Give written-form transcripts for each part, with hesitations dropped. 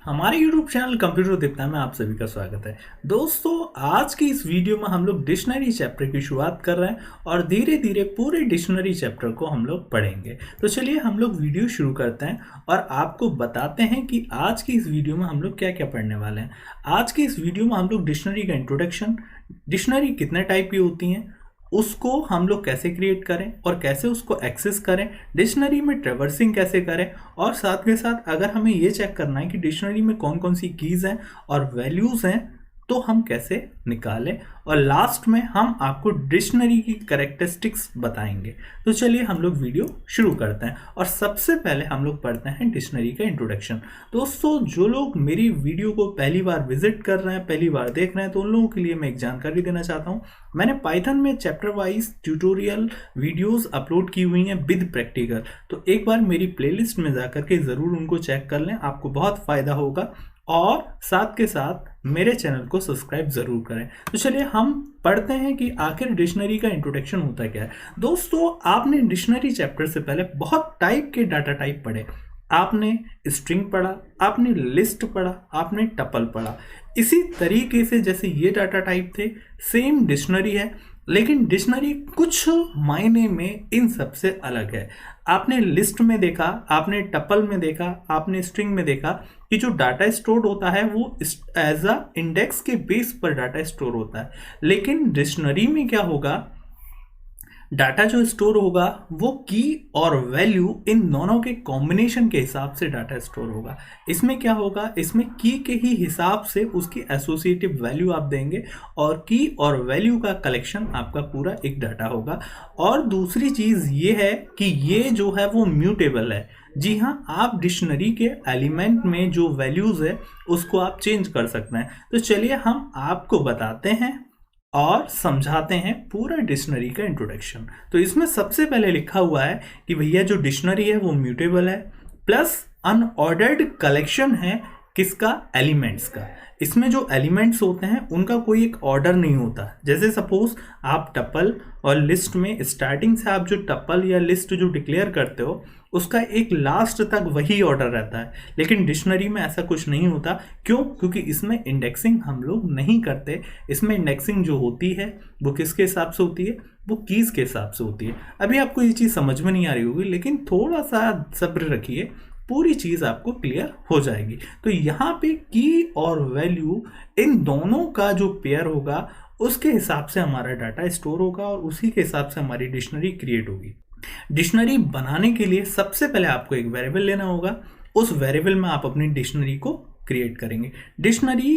हमारे YouTube channel computer Dipta में आप सभी का स्वागत है। दोस्तों, आज की इस वीडियो में हम लोग डिक्शनरी चैप्टर की शुरुआत कर रहे हैं और धीरे धीरे पूरे डिक्शनरी चैप्टर को हम लोग पढ़ेंगे। तो चलिए हम लोग वीडियो शुरू करते हैं और आपको बताते हैं कि आज की इस वीडियो में हम लोग क्या क्या पढ़ने वाले हैं। आज की इस वीडियो में हम लोग डिक्शनरी का इंट्रोडक्शन, डिक्शनरी कितने टाइप की होती हैं, उसको हम लोग कैसे क्रिएट करें और कैसे उसको एक्सेस करें, डिक्शनरी में ट्रैवर्सिंग कैसे करें, और साथ के साथ अगर हमें ये चेक करना है कि डिक्शनरी में कौन कौन सी कीज़ हैं और वैल्यूज़ हैं तो हम कैसे निकालें, और लास्ट में हम आपको डिक्शनरी की कैरेक्टरिस्टिक्स बताएंगे। तो चलिए हम लोग वीडियो शुरू करते हैं और सबसे पहले हम लोग पढ़ते हैं डिक्शनरी का इंट्रोडक्शन। दोस्तों, जो लोग मेरी वीडियो को पहली बार विजिट कर रहे हैं, पहली बार देख रहे हैं, तो उन लोगों के लिए मैं एक जानकारी देना चाहता हूँ। मैंने पाइथन में chapter wise tutorial videos upload की हुई हैं विद प्रैक्टिकल, तो एक बार मेरी प्लेलिस्ट में जाकर के ज़रूर उनको चेक कर लें, आपको बहुत फ़ायदा होगा। और साथ के साथ मेरे चैनल को सब्सक्राइब ज़रूर करें। तो चलिए हम पढ़ते हैं कि आखिर डिक्शनरी का इंट्रोडक्शन होता क्या है। दोस्तों, आपने डिक्शनरी चैप्टर से पहले बहुत टाइप के डाटा टाइप पढ़े। आपने स्ट्रिंग पढ़ा, आपने लिस्ट पढ़ा, आपने टपल पढ़ा। इसी तरीके से जैसे ये डाटा टाइप थे, सेम डिक्शनरी है, लेकिन डिक्शनरी कुछ मायने में इन सब से अलग है। आपने लिस्ट में देखा, आपने टपल में देखा, आपने स्ट्रिंग में देखा कि जो डाटा स्टोर होता है वो एज अ इंडेक्स के बेस पर डाटा स्टोर होता है, लेकिन डिक्शनरी में क्या होगा, डाटा जो स्टोर होगा वो की और वैल्यू इन दोनों के कॉम्बिनेशन के हिसाब से डाटा स्टोर होगा। इसमें क्या होगा, इसमें की के ही हिसाब से उसकी एसोसिएटिव वैल्यू आप देंगे और की और वैल्यू का कलेक्शन आपका पूरा एक डाटा होगा। और दूसरी चीज़ ये है कि ये जो है वो म्यूटेबल है। जी हाँ, आप डिक्शनरी के एलिमेंट में जो वैल्यूज़ है उसको आप चेंज कर सकते हैं। तो चलिए हम आपको बताते हैं और समझाते हैं पूरा डिक्शनरी का इंट्रोडक्शन। तो इसमें सबसे पहले लिखा हुआ है कि भैया जो डिक्शनरी है वो म्यूटेबल है, प्लस अनऑर्डर्ड कलेक्शन है किसका, एलिमेंट्स का। इसमें जो एलिमेंट्स होते हैं उनका कोई एक ऑर्डर नहीं होता। जैसे सपोज आप टपल और लिस्ट में स्टार्टिंग से आप जो टपल या लिस्ट जो डिक्लेयर करते हो उसका एक लास्ट तक वही ऑर्डर रहता है, लेकिन डिक्शनरी में ऐसा कुछ नहीं होता। क्यों? क्योंकि इसमें इंडेक्सिंग हम लोग नहीं करते। इसमें इंडेक्सिंग जो होती है वो किसके हिसाब से होती है, वो कीज़ के हिसाब से होती है। अभी आपको ये चीज़ समझ में नहीं आ रही होगी, लेकिन थोड़ा सा सब्र रखिए, पूरी चीज़ आपको क्लियर हो जाएगी। तो यहाँ पे की और वैल्यू इन दोनों का जो पेयर होगा उसके हिसाब से हमारा डाटा स्टोर होगा और उसी के हिसाब से हमारी डिक्शनरी क्रिएट होगी। डिक्शनरी बनाने के लिए सबसे पहले आपको एक वेरिएबल लेना होगा, उस वेरिएबल में आप अपनी डिक्शनरी को क्रिएट करेंगे। डिक्शनरी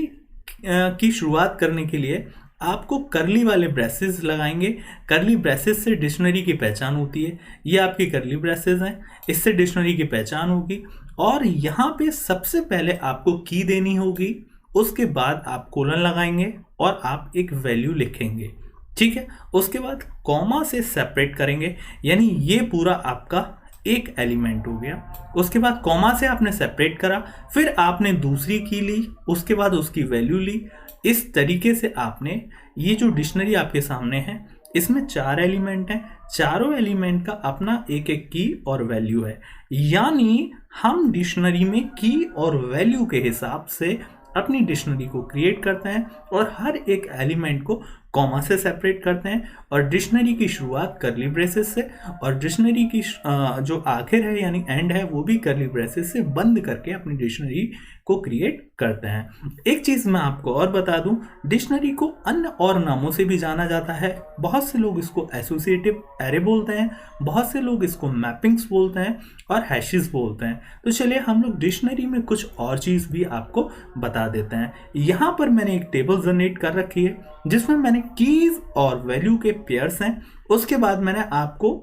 की शुरुआत करने के लिए आपको करली वाले ब्रेसेस लगाएंगे। करली ब्रेसेस से डिक्शनरी की पहचान होती है। ये आपकी करली ब्रेसेस हैं, इससे डिक्शनरी की पहचान होगी। और यहाँ पे सबसे पहले आपको की देनी होगी, उसके बाद आप कोलन लगाएंगे और आप एक वैल्यू लिखेंगे, ठीक है। उसके बाद कॉमा से सेपरेट करेंगे, यानी ये पूरा आपका एक एलिमेंट हो गया। उसके बाद कॉमा से आपने सेपरेट करा, फिर आपने दूसरी की ली, उसके बाद उसकी वैल्यू ली। इस तरीके से आपने ये जो डिक्शनरी आपके सामने है इसमें 4 एलिमेंट हैं, चारों एलिमेंट का अपना एक एक की और वैल्यू है। यानी हम डिक्शनरी में की और वैल्यू के हिसाब से अपनी डिक्शनरी को क्रिएट करते हैं और हर एक एलिमेंट को कॉमा से सेपरेट करते हैं और डिक्शनरी की शुरुआत करली ब्रेसेस से और डिक्शनरी की जो आखिर है यानी एंड है वो भी करली ब्रेसेस से बंद करके अपनी डिक्शनरी को क्रिएट करते हैं। एक चीज़ मैं आपको और बता दूं, डिक्शनरी को अन्य और नामों से भी जाना जाता है। बहुत से लोग इसको एसोसिएटिव एरे बोलते हैं, बहुत से लोग इसको मैपिंग्स बोलते हैं और हैशेस बोलते हैं। तो चलिए हम लोग डिक्शनरी में कुछ और चीज़ भी आपको बता देते हैं। यहाँ पर मैंने एक टेबल जनरेट कर रखी है जिसमें मैंने कीज और वैल्यू के पेयर्स हैं। उसके बाद मैंने आपको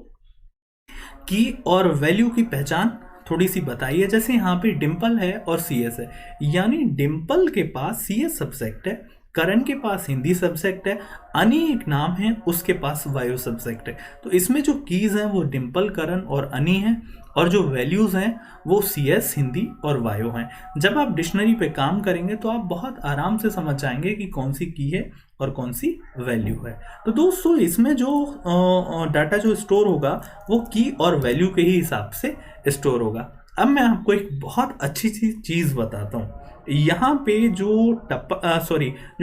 की और वैल्यू की पहचान थोड़ी सी बताई है। जैसे यहाँ पे डिम्पल है और सीएस है, यानी डिम्पल के पास सीएस सब्जेक्ट है, करण के पास हिंदी सब्जेक्ट है, अनी एक नाम है उसके पास वायो सब्जेक्ट है। तो इसमें जो कीज हैं वो डिम्पल, करण और अनी हैं और जो वैल्यूज़ हैं वो सीएस, हिंदी और वायो हैं। जब आप डिक्शनरी पे काम करेंगे तो आप बहुत आराम से समझ जाएंगे कि कौन सी की है और कौन सी वैल्यू है। तो दोस्तों, इसमें जो डाटा जो स्टोर होगा वो की और वैल्यू के ही हिसाब से स्टोर होगा। अब मैं आपको एक बहुत अच्छी चीज़ बताता हूँ। यहाँ पे जो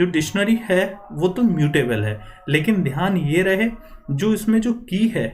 डिक्शनरी है वो तो म्यूटेबल है, लेकिन ध्यान ये रहे जो इसमें जो की है,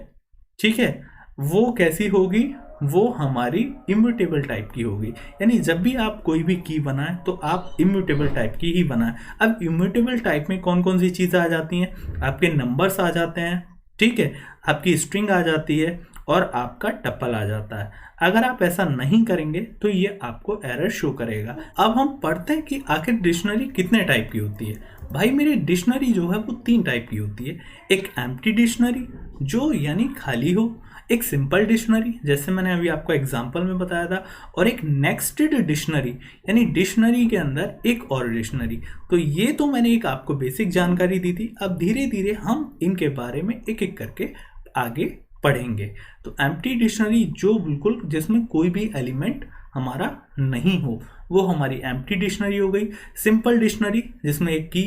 ठीक है, वो कैसी होगी, वो हमारी इम्यूटेबल टाइप की होगी। यानी जब भी आप कोई भी की बनाएं तो आप इम्यूटेबल टाइप की ही बनाएं। अब इम्यूटेबल टाइप में कौन कौन सी चीज़ें आ जाती हैं, आपके नंबर्स आ जाते हैं, ठीक है, आपकी स्ट्रिंग आ जाती है और आपका टप्पल आ जाता है। अगर आप ऐसा नहीं करेंगे तो ये आपको एरर शो करेगा। अब हम पढ़ते हैं कि आखिर डिक्शनरी कितने टाइप की होती है। भाई मेरी डिक्शनरी जो है वो 3 टाइप की होती है। एक एम्प्टी डिक्शनरी जो यानी खाली हो, एक सिंपल डिक्शनरी जैसे मैंने अभी आपको एग्जांपल में बताया था, और एक नेक्स्टेड डिक्शनरी यानी डिक्शनरी के अंदर एक और डिक्शनरी। तो ये तो मैंने एक आपको बेसिक जानकारी दी थी। अब धीरे धीरे हम इनके बारे में एक एक करके आगे पढ़ेंगे। तो एम्प्टी डिक्शनरी जो बिल्कुल जिसमें कोई भी एलिमेंट हमारा नहीं हो, वो हमारी एम्प्टी डिक्शनरी हो गई। सिंपल डिक्शनरी जिसमें एक की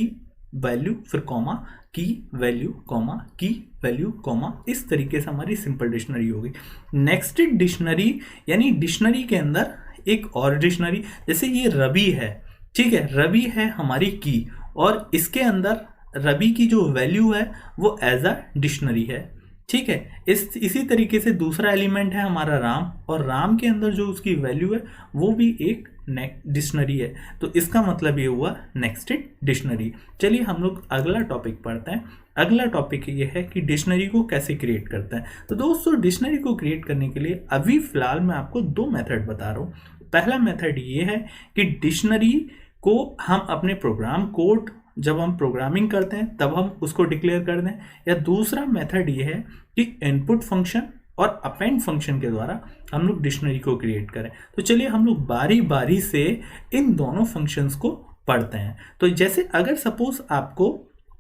वैल्यू फिर कॉमा, की वैल्यू कॉमा, की वैल्यू कॉमा, इस तरीके से हमारी सिंपल डिक्शनरी हो गई। नेक्स्टेड डिक्शनरी यानी डिक्शनरी के अंदर एक और डिक्शनरी, जैसे ये रवि है, ठीक है, रवि है हमारी की, और इसके अंदर रवि की जो वैल्यू है वो एज अ डिक्शनरी है, ठीक है। इसी तरीके से दूसरा एलिमेंट है हमारा राम, और राम के अंदर जो उसकी वैल्यू है वो भी एक डिक्शनरी है। तो इसका मतलब ये हुआ नेक्स्टेड डिक्शनरी। चलिए हम लोग अगला टॉपिक पढ़ते हैं। अगला टॉपिक ये है कि डिक्शनरी को कैसे क्रिएट करते हैं। तो दोस्तों डिक्शनरी को क्रिएट करने के लिए अभी फिलहाल मैं आपको 2 मेथड बता रहा हूँ। पहला मेथड ये है कि डिक्शनरी को हम अपने प्रोग्राम कोड, जब हम प्रोग्रामिंग करते हैं तब हम उसको डिक्लेयर कर दें, या दूसरा मेथड ये है कि इनपुट फंक्शन और अपेंड फंक्शन के द्वारा हम लोग डिक्शनरी को क्रिएट करें। तो चलिए हम लोग बारी बारी से इन दोनों फंक्शंस को पढ़ते हैं। तो जैसे अगर सपोज आपको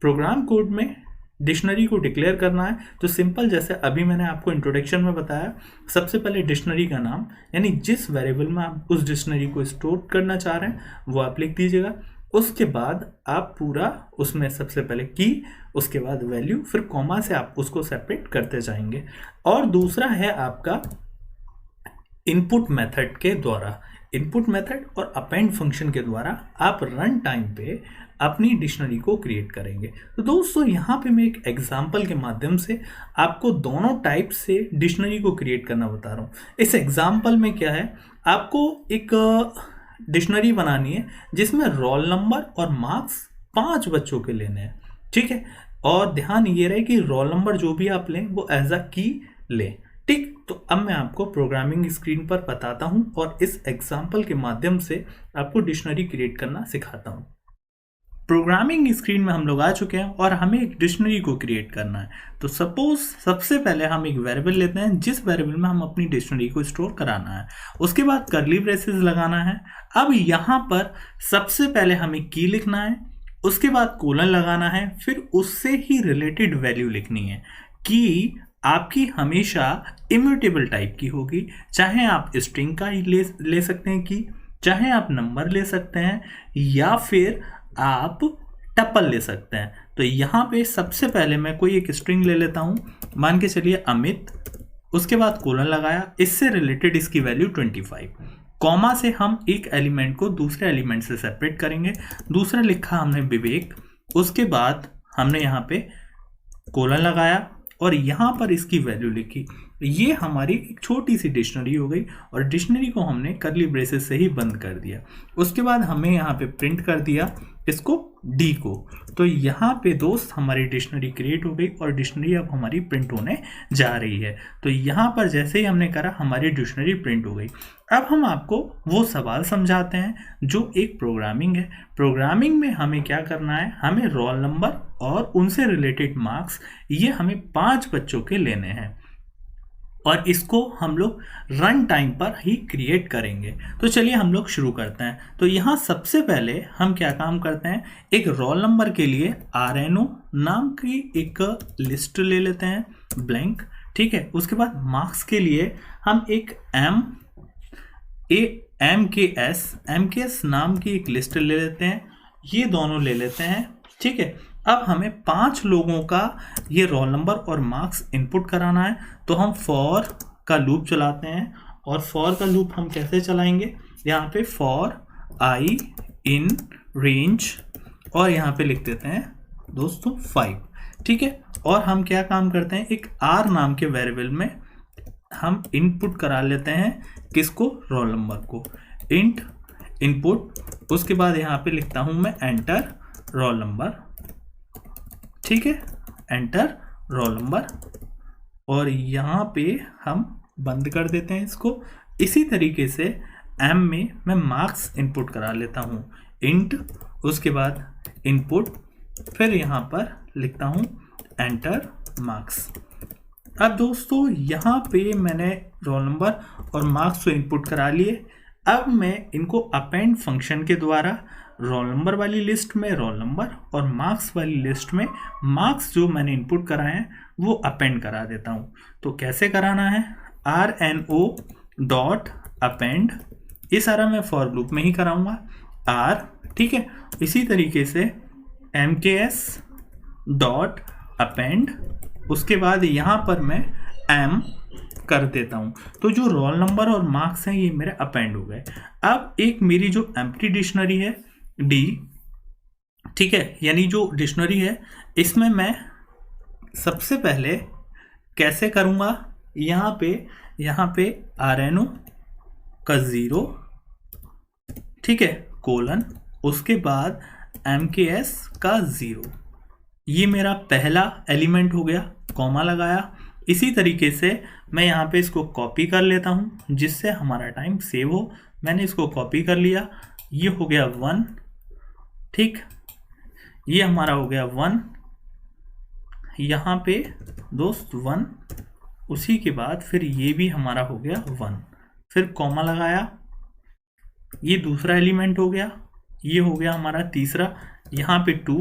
प्रोग्राम कोड में डिक्शनरी को डिक्लेयर करना है, तो सिंपल जैसे अभी मैंने आपको इंट्रोडक्शन में बताया, सबसे पहले डिक्शनरी का नाम यानी जिस वेरिएबल में आप उस डिक्शनरी को स्टोर करना चाह रहे हैं वो आप लिख दीजिएगा। उसके बाद आप पूरा उसमें सबसे पहले की, उसके बाद वैल्यू, फिर कॉमा से आप उसको सेपरेट करते जाएंगे। और दूसरा है आपका इनपुट मेथड के द्वारा, इनपुट मेथड और अपेंड फंक्शन के द्वारा आप रन टाइम पे अपनी डिक्शनरी को क्रिएट करेंगे। तो दोस्तों यहाँ पे मैं एक एग्जांपल के माध्यम से आपको दोनों टाइप से डिक्शनरी को क्रिएट करना बता रहा हूँ। इस एग्जांपल में क्या है, आपको एक डिक्शनरी बनानी है जिसमें रोल नंबर और मार्क्स 5 बच्चों के लेने हैं, ठीक है। और ध्यान ये रहे कि रोल नंबर जो भी आप लें वो एज अ की लें, ठीक। तो अब मैं आपको प्रोग्रामिंग स्क्रीन पर बताता हूं और इस एग्जांपल के माध्यम से आपको डिक्शनरी क्रिएट करना सिखाता हूं। प्रोग्रामिंग स्क्रीन में हम लोग आ चुके हैं और हमें एक डिक्शनरी को क्रिएट करना है। तो सपोज सबसे पहले हम एक वेरिएबल लेते हैं जिस वेरिएबल में हम अपनी डिक्शनरी को स्टोर कराना है। उसके बाद कर्ली ब्रेसेस लगाना है। अब यहाँ पर सबसे पहले हमें की लिखना है, उसके बाद कोलन लगाना है, फिर उससे ही रिलेटेड वैल्यू लिखनी है। की आपकी हमेशा इम्यूटेबल टाइप की होगी, चाहे आप स्ट्रिंग का ही ले सकते हैं की, चाहे आप नंबर ले सकते हैं, या फिर आप टप्पल ले सकते हैं। तो यहाँ पे सबसे पहले मैं कोई एक स्ट्रिंग ले लेता हूँ, मान के चलिए अमित, उसके बाद कोलन लगाया, इससे रिलेटेड इसकी वैल्यू 25, कॉमा से हम एक एलिमेंट को दूसरे एलिमेंट से सेपरेट करेंगे। दूसरा लिखा हमने विवेक, उसके बाद हमने यहाँ पे कोलन लगाया और यहाँ पर इसकी वैल्यू लिखी। ये हमारी एक छोटी सी डिक्शनरी हो गई और डिक्शनरी को हमने कर्ली ब्रेसेस से ही बंद कर दिया। उसके बाद हमें यहाँ पे प्रिंट कर दिया इसको डी को। तो यहाँ पे दोस्त हमारी डिक्शनरी क्रिएट हो गई और डिक्शनरी अब हमारी प्रिंट होने जा रही है। तो यहाँ पर जैसे ही हमने करा हमारी डिक्शनरी प्रिंट हो गई। अब हम आपको वो सवाल समझाते हैं जो एक प्रोग्रामिंग है। प्रोग्रामिंग में हमें क्या करना है, हमें रोल नंबर और उनसे रिलेटेड मार्क्स ये हमें 5 बच्चों के लेने हैं और इसको हम लोग रन टाइम पर ही क्रिएट करेंगे। तो चलिए हम लोग शुरू करते हैं। तो यहाँ सबसे पहले हम क्या काम करते हैं, एक रोल नंबर के लिए RNO नाम की एक लिस्ट ले लेते हैं ब्लैंक, ठीक है। उसके बाद मार्क्स के लिए हम एक MKS नाम की एक लिस्ट ले लेते हैं, ये दोनों ले लेते हैं, ठीक है। अब हमें 5 लोगों का ये रोल नंबर और मार्क्स इनपुट कराना है। तो हम फॉर का लूप चलाते हैं और फॉर का लूप हम कैसे चलाएंगे, यहाँ पे फॉर आई इन रेंज और यहाँ पे लिख देते हैं दोस्तों 5, ठीक है। और हम क्या काम करते हैं, एक आर नाम के वेरिएबल में हम इनपुट करा लेते हैं किसको, रोल नंबर को, इंट इनपुट, उसके बाद यहाँ पे लिखता हूँ मैं एंटर रोल नंबर, ठीक है, एंटर रोल नंबर, और यहाँ पे हम बंद कर देते हैं इसको। इसी तरीके से एम में मैं मार्क्स इनपुट करा लेता हूँ, इंट, उसके बाद इनपुट, फिर यहाँ पर लिखता हूँ एंटर मार्क्स। अब दोस्तों यहाँ पे मैंने रोल नंबर और मार्क्स को इनपुट करा लिए। अब मैं इनको अपेंड फंक्शन के द्वारा रोल नंबर वाली लिस्ट में रोल नंबर और मार्क्स वाली लिस्ट में मार्क्स जो मैंने इनपुट कराए हैं वो अपेंड करा देता हूँ। तो कैसे कराना है, rno डॉट अपेंड, ये सारा मैं फॉर लूप में ही कराऊंगा r, ठीक है। इसी तरीके से mks डॉट अपेंड, उसके बाद यहाँ पर मैं m कर देता हूँ। तो जो रोल नंबर और मार्क्स हैं ये मेरे अपेंड हो गए। अब एक मेरी जो एम्प्टी डिक्शनरी है डी, ठीक है, यानी जो डिक्शनरी है इसमें मैं सबसे पहले कैसे करूँगा, यहाँ पे RNO का 0, ठीक है, कोलन, उसके बाद MKS का 0, ये मेरा पहला एलिमेंट हो गया, कॉमा लगाया। इसी तरीके से मैं यहाँ पे इसको कॉपी कर लेता हूँ जिससे हमारा टाइम सेव हो। मैंने इसको कॉपी कर लिया, ये हो गया 1, ठीक, ये हमारा हो गया 1, यहाँ पे दोस्त 1, उसी के बाद फिर ये भी हमारा हो गया 1, फिर कॉमा लगाया, ये दूसरा एलिमेंट हो गया, ये हो गया हमारा तीसरा, यहाँ पे 2,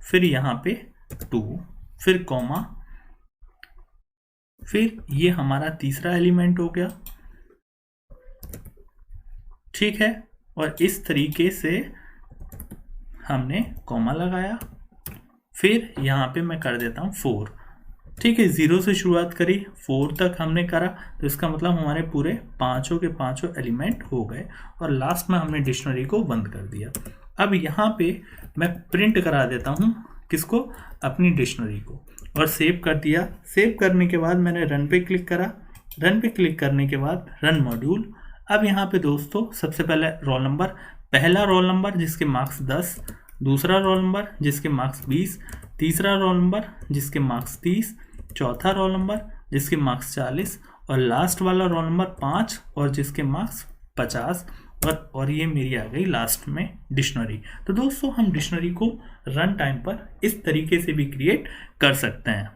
फिर यहाँ पे 2, फिर कॉमा, फिर ये हमारा तीसरा एलिमेंट हो गया, ठीक है। और इस तरीके से हमने कॉमा लगाया, फिर यहाँ पे मैं कर देता हूँ 4, ठीक है। 0 से शुरुआत करी, 4 तक हमने करा, तो इसका मतलब हमारे पूरे पांचों के पांचों एलिमेंट हो गए और लास्ट में हमने डिक्शनरी को बंद कर दिया। अब यहाँ पे मैं प्रिंट करा देता हूँ किसको, अपनी डिक्शनरी को, और सेव कर दिया। सेव करने के बाद मैंने रन पे क्लिक करा, रन पे क्लिक करने के बाद रन मॉड्यूल। अब यहाँ पे दोस्तों सबसे पहले रोल नंबर, पहला रोल नंबर जिसके मार्क्स 10, दूसरा रोल नंबर जिसके मार्क्स 20, तीसरा रोल नंबर जिसके मार्क्स 30, चौथा रोल नंबर जिसके मार्क्स 40 और लास्ट वाला रोल नंबर 5 और जिसके मार्क्स 50, और ये मेरी आ गई लास्ट में डिक्शनरी। तो दोस्तों हम डिक्शनरी को रन टाइम पर इस तरीके से भी क्रिएट कर सकते हैं।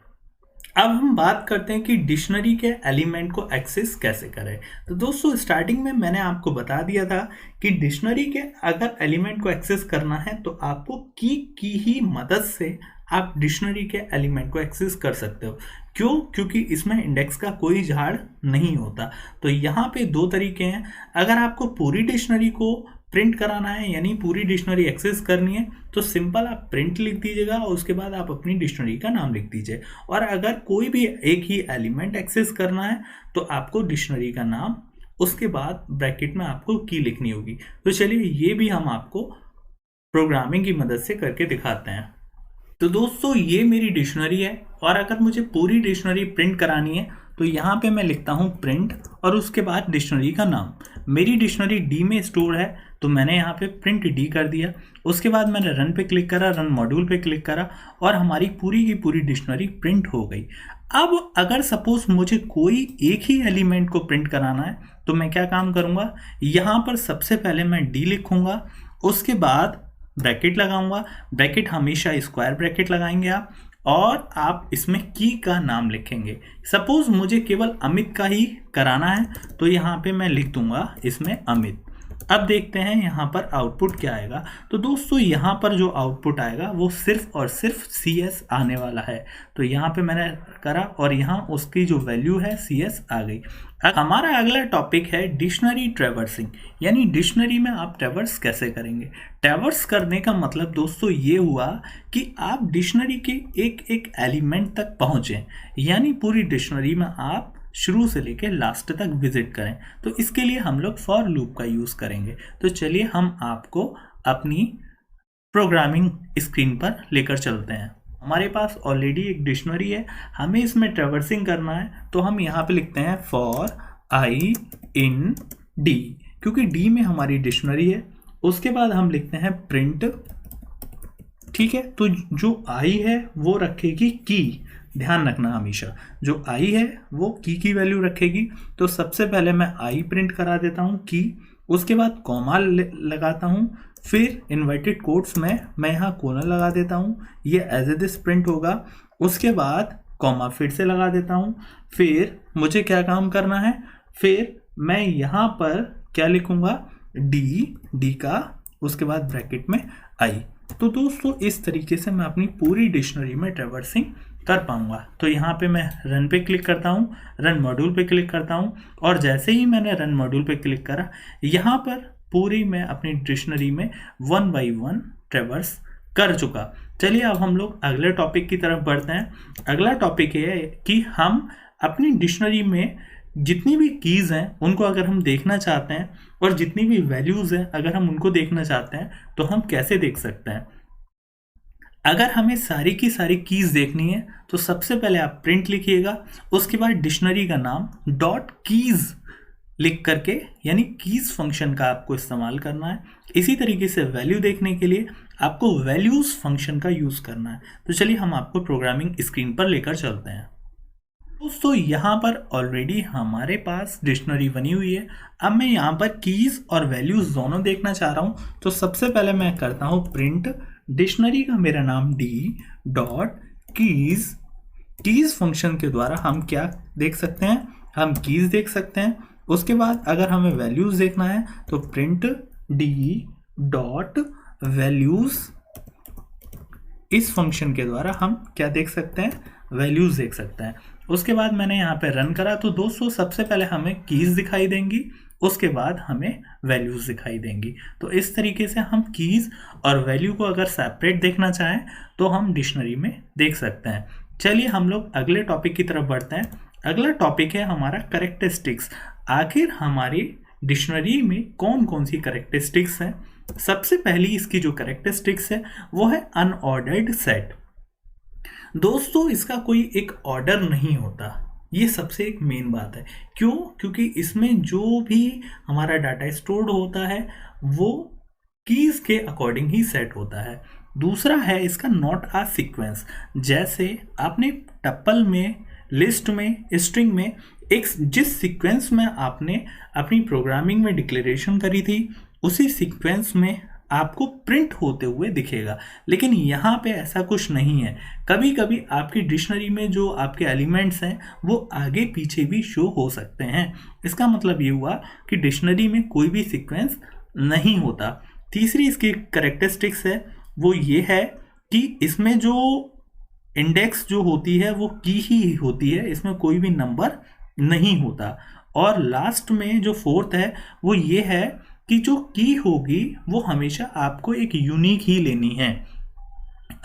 अब हम बात करते हैं कि डिक्शनरी के एलिमेंट को एक्सेस कैसे करें। तो दोस्तों स्टार्टिंग में मैंने आपको बता दिया था कि डिक्शनरी के अगर एलिमेंट को एक्सेस करना है तो आपको की ही मदद से आप डिक्शनरी के एलिमेंट को एक्सेस कर सकते हो। क्यों? क्योंकि इसमें इंडेक्स का कोई झाड़ नहीं होता। तो यहाँ पे दो तरीके हैं। अगर आपको पूरी डिक्शनरी को प्रिंट कराना है यानी पूरी डिक्शनरी एक्सेस करनी है तो सिंपल आप प्रिंट लिख दीजिएगा और उसके बाद आप अपनी डिक्शनरी का नाम लिख दीजिए। और अगर कोई भी एक ही एलिमेंट एक्सेस करना है तो आपको डिक्शनरी का नाम, उसके बाद ब्रैकेट में आपको की लिखनी होगी। तो चलिए ये भी हम आपको प्रोग्रामिंग की मदद से करके दिखाते हैं। तो दोस्तों ये मेरी डिक्शनरी है और अगर मुझे पूरी डिक्शनरी प्रिंट करानी है तो यहाँ पे मैं लिखता हूँ प्रिंट और उसके बाद डिक्शनरी का नाम। मेरी डिक्शनरी डी में स्टोर है तो मैंने यहाँ पे प्रिंट डी कर दिया। उसके बाद मैंने रन पे क्लिक करा, रन मॉड्यूल पे क्लिक करा और हमारी पूरी की पूरी डिक्शनरी प्रिंट हो गई। अब अगर सपोज मुझे कोई एक ही एलिमेंट को प्रिंट कराना है तो मैं क्या काम करूँगा, यहाँ पर सबसे पहले मैं डी लिखूँगा, उसके बाद ब्रैकेट लगाऊंगा। ब्रैकेट हमेशा स्क्वायर ब्रैकेट लगाएंगे आप, और आप इसमें की का नाम लिखेंगे। सपोज मुझे केवल अमित का ही कराना है तो यहाँ पे मैं लिख दूंगा इसमें अमित। अब देखते हैं यहाँ पर आउटपुट क्या आएगा। तो दोस्तों यहाँ पर जो आउटपुट आएगा वो सिर्फ और सिर्फ CS आने वाला है। तो यहाँ पे मैंने करा और यहाँ उसकी जो वैल्यू है CS आ गई। हमारा अगला टॉपिक है डिक्शनरी ट्रैवर्सिंग, यानी डिक्शनरी में आप ट्रैवर्स कैसे करेंगे। ट्रैवर्स करने का मतलब दोस्तों ये हुआ कि आप डिक्शनरी के एक एक एलिमेंट तक पहुँचें, यानी पूरी डिक्शनरी में आप शुरू से लेकर लास्ट तक विजिट करें। तो इसके लिए हम लोग फॉर लूप का यूज़ करेंगे। तो चलिए हम आपको अपनी प्रोग्रामिंग स्क्रीन पर लेकर चलते हैं। हमारे पास ऑलरेडी एक डिक्शनरी है, हमें इसमें ट्रैवर्सिंग करना है, तो हम यहाँ पे लिखते हैं फॉर आई इन डी, क्योंकि डी में हमारी डिक्शनरी है। उसके बाद हम लिखते हैं प्रिंट, ठीक है। तो जो आई है वो रखेगी की, ध्यान रखना हमेशा जो आई है वो की वैल्यू रखेगी। तो सबसे पहले मैं आई प्रिंट करा देता हूँ की, उसके बाद कॉमा लगाता हूँ, फिर इन्वर्टेड कोट्स में मैं यहाँ कोलन लगा देता हूँ, ये एज इट इज प्रिंट होगा। उसके बाद कॉमा फिर से लगा देता हूँ। फिर मुझे क्या काम करना है, फिर मैं यहाँ पर क्या लिखूँगा, डी का, उसके बाद ब्रैकेट में आई। तो दोस्तों इस तरीके से मैं अपनी पूरी डिक्शनरी में ट्रैवर्सिंग कर पाऊंगा। तो यहाँ पे मैं रन पे क्लिक करता हूँ, रन मॉड्यूल पे क्लिक करता हूँ, और जैसे ही मैंने रन मॉड्यूल पे क्लिक करा, यहाँ पर पूरी मैं अपनी डिक्शनरी में 1 बाय 1 ट्रैवर्स कर चुका। चलिए अब हम लोग अगले टॉपिक की तरफ बढ़ते हैं। अगला टॉपिक ये है कि हम अपनी डिक्शनरी में जितनी भी कीज़ हैं उनको अगर हम देखना चाहते हैं, और जितनी भी वैल्यूज़ हैं अगर हम उनको देखना चाहते हैं, तो हम कैसे देख सकते हैं। अगर हमें सारी की सारी कीज़ देखनी है तो सबसे पहले आप प्रिंट लिखिएगा, उसके बाद डिक्शनरी का नाम डॉट कीज़ लिख करके, यानी कीज़ फंक्शन का आपको इस्तेमाल करना है। इसी तरीके से वैल्यू देखने के लिए आपको वैल्यूज़ फंक्शन का यूज़ करना है। तो चलिए हम आपको प्रोग्रामिंग स्क्रीन पर लेकर चलते हैं। दोस्तों यहाँ पर ऑलरेडी हमारे पास डिक्शनरी बनी हुई है। अब मैं यहाँ पर कीज़ और वैल्यूज़ दोनों देखना चाह रहा हूँ। तो सबसे पहले मैं करता हूँ प्रिंट, डिक्शनरी का मेरा नाम डी डॉट कीज़ फंक्शन के द्वारा हम क्या देख सकते हैं, हम कीज़ देख सकते हैं। उसके बाद अगर हमें वैल्यूज़ देखना है तो प्रिंट डी डॉट वैल्यूज़, इस फंक्शन के द्वारा हम क्या देख सकते हैं, वैल्यूज़ देख सकते हैं। उसके बाद मैंने यहाँ पे रन करा, तो दोस्तों सबसे पहले हमें कीज़ दिखाई देंगी, उसके बाद हमें वैल्यूज़ दिखाई देंगी। तो इस तरीके से हम कीज़ और वैल्यू को अगर सेपरेट देखना चाहें तो हम डिक्शनरी में देख सकते हैं। चलिए हम लोग अगले टॉपिक की तरफ बढ़ते हैं। अगला टॉपिक है हमारा कैरेक्टरिस्टिक्स। आखिर हमारी डिक्शनरी में कौन कौन सी कैरेक्टरिस्टिक्स हैं। सबसे पहली इसकी जो कैरेक्टरिस्टिक्स है वो है अनऑर्डर्ड सेट। दोस्तों इसका कोई एक ऑर्डर नहीं होता, ये सबसे एक मेन बात है। क्यों? क्योंकि इसमें जो भी हमारा डाटा स्टोर्ड होता है वो कीज़ के अकॉर्डिंग ही सेट होता है। दूसरा है इसका नॉट अ सीक्वेंस। जैसे आपने टप्पल में, लिस्ट में, स्ट्रिंग में एक जिस सीक्वेंस में आपने अपनी प्रोग्रामिंग में डिक्लेरेशन करी थी उसी सीक्वेंस में आपको प्रिंट होते हुए दिखेगा, लेकिन यहाँ पे ऐसा कुछ नहीं है। कभी कभी आपकी डिक्शनरी में जो आपके एलिमेंट्स हैं वो आगे पीछे भी शो हो सकते हैं। इसका मतलब ये हुआ कि डिक्शनरी में कोई भी सीक्वेंस नहीं होता। तीसरी इसकी कैरेक्टरिस्टिक्स है वो ये है कि इसमें जो इंडेक्स जो होती है वो की ही होती है, इसमें कोई भी नंबर नहीं होता। और लास्ट में जो फोर्थ है वो ये है कि जो की होगी वो हमेशा आपको एक यूनिक ही लेनी है।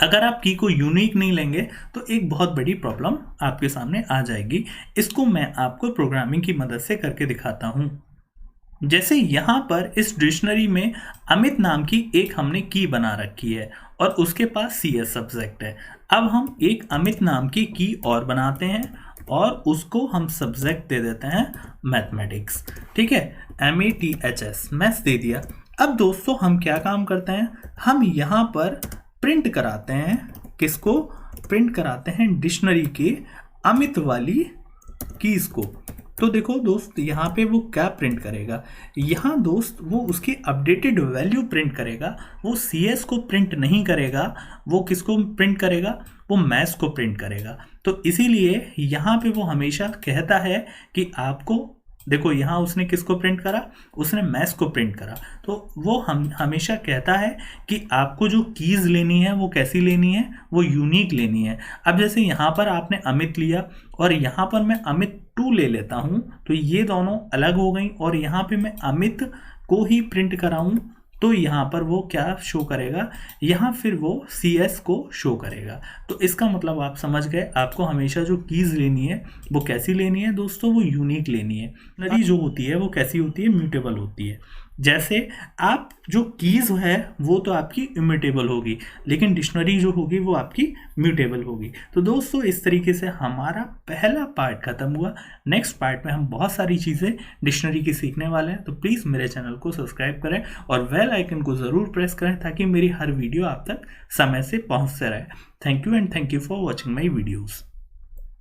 अगर आप की को यूनिक नहीं लेंगे तो एक बहुत बड़ी प्रॉब्लम आपके सामने आ जाएगी। इसको मैं आपको प्रोग्रामिंग की मदद से करके दिखाता हूँ। जैसे यहाँ पर इस डिक्शनरी में अमित नाम की एक हमने की बना रखी है और उसके पास CS सब्जेक्ट है। अब हम एक अमित नाम की की और बनाते हैं और उसको हम सब्जेक्ट दे देते हैं मैथमेटिक्स, ठीक है, MATHS, मैथ्स दे दिया। अब दोस्तों हम क्या काम करते हैं, हम यहाँ पर प्रिंट कराते हैं, किसको प्रिंट कराते हैं, डिक्शनरी के अमित वाली कीज़ को। तो देखो दोस्त यहाँ पे वो क्या प्रिंट करेगा, यहाँ दोस्त वो उसकी अपडेटेड वैल्यू प्रिंट करेगा। वो CS को प्रिंट नहीं करेगा, वो किसको प्रिंट करेगा, वो मैथ्स को प्रिंट करेगा। तो इसीलिए यहाँ पे वो हमेशा कहता है कि आपको देखो, यहाँ उसने किसको प्रिंट करा, उसने मैथ्स को प्रिंट करा। तो वो हम हमेशा कहता है कि आपको जो कीज़ लेनी है वो कैसी लेनी है, वो यूनिक लेनी है। अब जैसे यहाँ पर आपने अमित लिया और यहाँ पर मैं अमित 2 ले लेता हूँ, तो ये दोनों अलग हो गई और यहाँ पे मैं अमित को ही प्रिंट कराऊँ तो यहाँ पर वो क्या शो करेगा, यहाँ फिर वो CS को शो करेगा। तो इसका मतलब आप समझ गए, आपको हमेशा जो कीज़ लेनी है वो कैसी लेनी है दोस्तों, वो यूनिक लेनी है। डिक्शनरी जो होती है वो कैसी होती है, म्यूटेबल होती है। जैसे आप जो कीज है वो तो आपकी इम्यूटेबल होगी, लेकिन डिक्शनरी जो होगी वो आपकी म्यूटेबल होगी। तो दोस्तों इस तरीके से हमारा पहला पार्ट खत्म हुआ। नेक्स्ट पार्ट में हम बहुत सारी चीज़ें डिक्शनरी की सीखने वाले हैं। तो प्लीज़ मेरे चैनल को सब्सक्राइब करें और बेल आइकन को ज़रूर प्रेस करें ताकि मेरी हर वीडियो आप तक समय से पहुंचते रहे। Thank you and thank you for watching my videos.